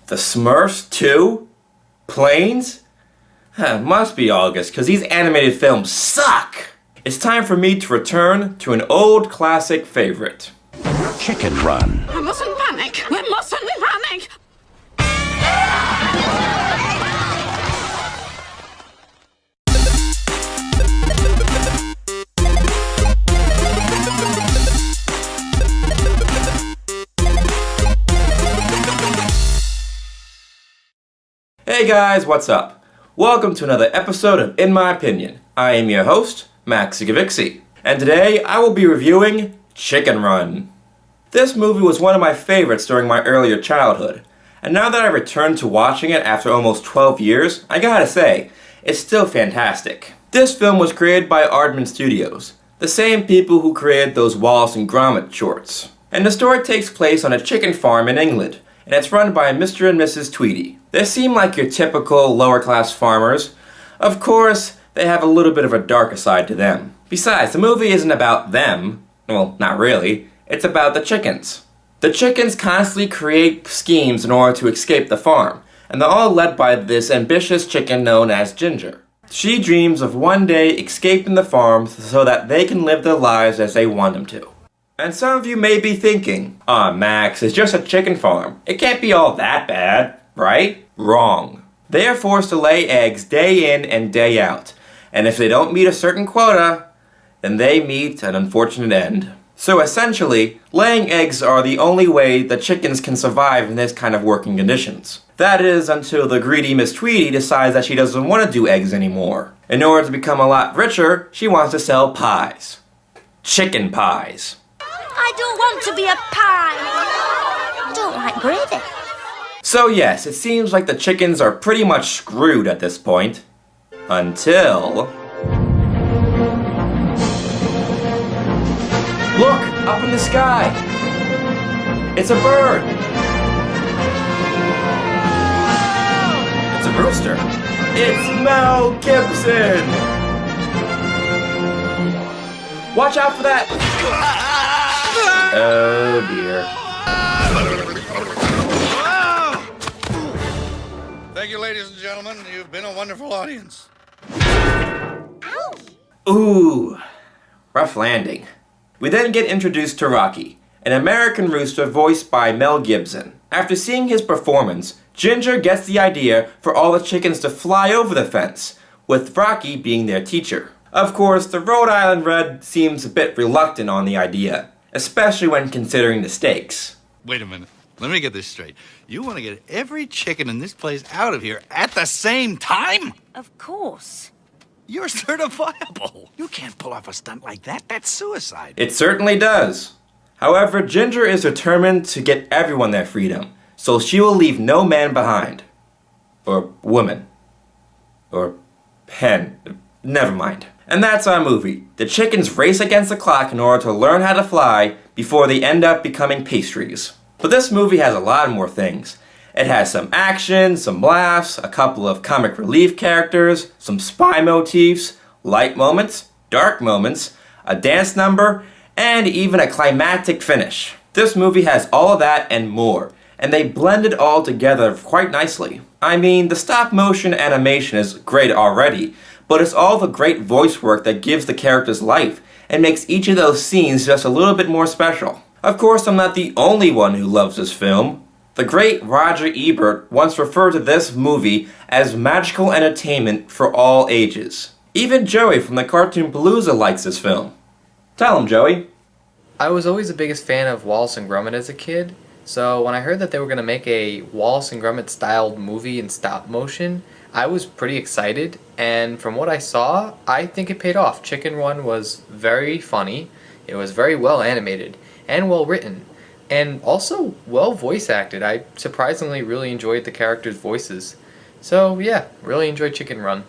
The Smurfs too? Planes? Must be August, because these animated films suck! It's time for me to return to an old classic favorite. Chicken Run. We mustn't panic! We mustn't panic! Hey guys, what's up? Welcome to another episode of In My Opinion. I am your host, Max Gavixi, and today I will be reviewing Chicken Run. This movie was one of my favorites during my earlier childhood, and now that I returned to watching it after almost 12 years, I gotta say, it's still fantastic. This film was created by Aardman Studios, the same people who created those Wallace and Gromit shorts. And the story takes place on a chicken farm in England, and it's run by Mr. and Mrs. Tweedy. They seem like your typical lower-class farmers. Of course, they have a little bit of a darker side to them. Besides, the movie isn't about them. Well, not really. It's about the chickens. The chickens constantly create schemes in order to escape the farm, and they're all led by this ambitious chicken known as Ginger. She dreams of one day escaping the farm so that they can live their lives as they want them to. And some of you may be thinking, Max, it's just a chicken farm. It can't be all that bad, right? Wrong. They are forced to lay eggs day in and day out, and if they don't meet a certain quota, then they meet an unfortunate end. So essentially, laying eggs are the only way the chickens can survive in this kind of working conditions. That is until the greedy Miss Tweedy decides that she doesn't want to do eggs anymore. In order to become a lot richer, she wants to sell pies. Chicken pies. I don't want to be a pie. I don't like gravy. So yes, it seems like the chickens are pretty much screwed at this point. Until... Look! Up in the sky! It's a bird! It's a rooster! It's Mel Gibson! Watch out for that! Oh dear. Thank you, ladies and gentlemen. You've been a wonderful audience. Ooh, rough landing. We then get introduced to Rocky, an American rooster voiced by Mel Gibson. After seeing his performance, Ginger gets the idea for all the chickens to fly over the fence, with Rocky being their teacher. Of course, the Rhode Island Red seems a bit reluctant on the idea, especially when considering the stakes. Wait a minute. Let me get this straight. You want to get every chicken in this place out of here at the same time? Of course. You're certifiable. You can't pull off a stunt like that. That's suicide. It certainly does. However, Ginger is determined to get everyone their freedom, so she will leave no man behind. Or woman. Or hen. Never mind. And that's our movie. The chickens race against the clock in order to learn how to fly before they end up becoming pastries. But this movie has a lot more things. It has some action, some laughs, a couple of comic relief characters, some spy motifs, light moments, dark moments, a dance number, and even a climactic finish. This movie has all of that and more, and they blend it all together quite nicely. I mean, the stop motion animation is great already, but it's all the great voice work that gives the characters life and makes each of those scenes just a little bit more special. Of course, I'm not the only one who loves this film. The great Roger Ebert once referred to this movie as magical entertainment for all ages. Even Joey from the Cartoon Palooza likes this film. Tell him, Joey. I was always the biggest fan of Wallace and Gromit as a kid, so when I heard that they were going to make a Wallace and Gromit styled movie in stop motion, I was pretty excited, and from what I saw, I think it paid off. Chicken Run was very funny, it was very well animated, and well written, and also well voice acted. I surprisingly really enjoyed the characters' voices. So yeah, really enjoyed Chicken Run.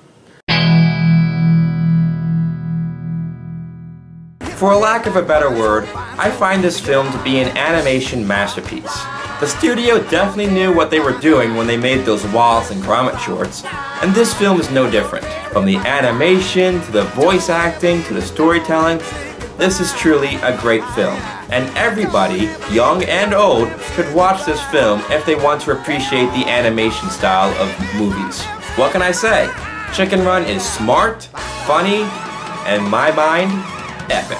For a lack of a better word, I find this film to be an animation masterpiece. The studio definitely knew what they were doing when they made those Wallace and Gromit shorts, and this film is no different. From the animation, to the voice acting, to the storytelling, This is truly a great film, and everybody, young and old, should watch this film if they want to appreciate the animation style of movies. What can I say? Chicken Run is smart, funny, and in my mind, epic.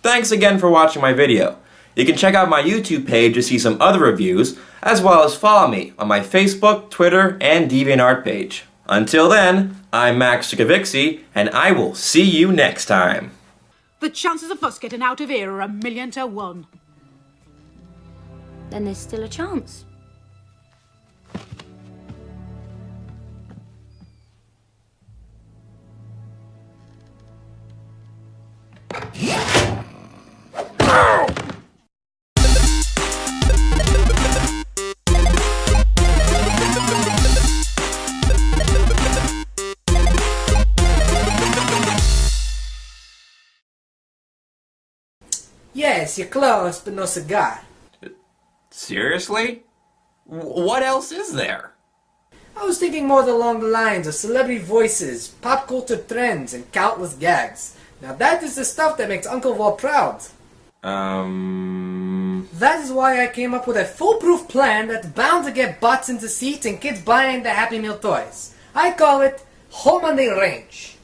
Thanks again for watching my video. You can check out my YouTube page to see some other reviews, as well as follow me on my Facebook, Twitter, and DeviantArt page. Until then, I'm Max Cicavixi, and I will see you next time. The chances of us getting out of here are 1,000,000 to 1. Then there's still a chance. Yes, you're close, but no cigar. Seriously? What else is there? I was thinking more along the lines of celebrity voices, pop culture trends, and countless gags. Now that is the stuff that makes Uncle Walt proud. That is why I came up with a foolproof plan that's bound to get butts into seats and kids buying the Happy Meal toys. I call it Home on the Range.